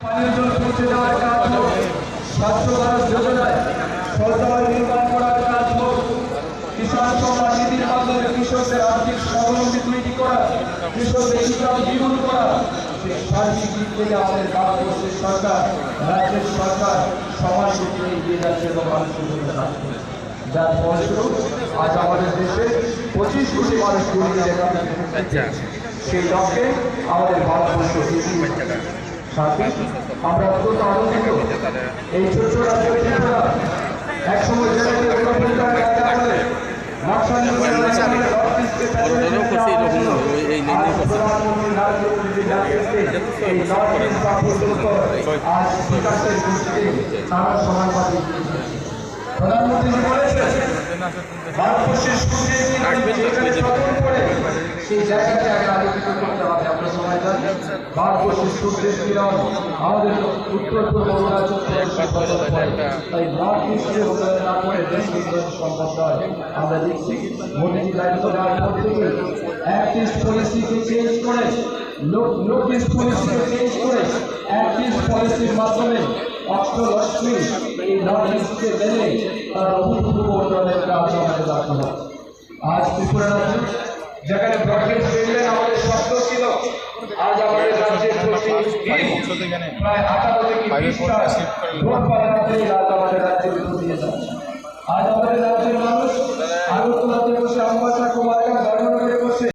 পানীয় জল পৌঁছে দেওয়ার কাজ হোক, স্বচ্ছ ভারত যোজনায় শৌচালয় নির্মাণ করার কাজ হোক, কিষাণ সম্মান নিধির মাধ্যমে কৃষকদের আর্থিক স্বাবলম্বী তৈরি করা, কৃষকদের ইনকাম দ্বিগুণ করা, সেই সার্বিক দিক থেকে আমাদের ভারতবর্ষের সরকার, রাজ্যের সরকার সমান গতিতে এগিয়ে যাচ্ছে এবং মানুষের জন্য কাজ করছে। যার ফলস্বরূপ আজ আমাদের দেশে 25 কোটি মানুষ গরিবের রেখা থেকে সেই লক্ষ্যে আমাদের ভারতবর্ষ এগিয়ে যাচ্ছে। সাথে আমরা অত্যন্ত আনন্দিত এই ছোট্ট রাজ্যের ত্রিপুরা একসময় প্রধানমন্ত্রী বলেছেন ভারতবর্ষের সেই জায়গাতে আগে আলোচিত করতে হবে। আমরা সবাই জানি ভারতবর্ষের সূর্যের কিরণ আমাদের উত্তর পূর্ব অরুণাচল তাই নর্থ ইস্টে উন্নয়ন না করে দেশ উন্নয়ন সম্ভব নয়। আমরা দেখছি মোদীজি দায়িত্ব নেওয়ার পর থেকে অ্যাক্ট ইস্ট পলিসিকে চেঞ্জ করে নর্থ ইস্ট পলিসিকে চেঞ্জ করে অ্যাক্ট ইস্ট পলিসির মাধ্যমে অষ্টলক্ষ্মী এই নর্থ ইস্টকে মেনে তার অভূতপূর্ব উন্নয়নের কাজ আমাদের রাখতে হবে। আজ ত্রিপুরা রাজ্য যেখানে ব্রডগেজ রেললাইন আমাদের স্বপ্ন ছিল, আজ আমাদের রাজ্যের প্রায় 18 থেকে 20টা রোড বানাতে আজ আমাদের রাজ্যের ভিতর দিয়ে যাচ্ছে। আজ আমাদের রাজ্যের মানুষ আগরতলাতে বসে আমবাসা কুমার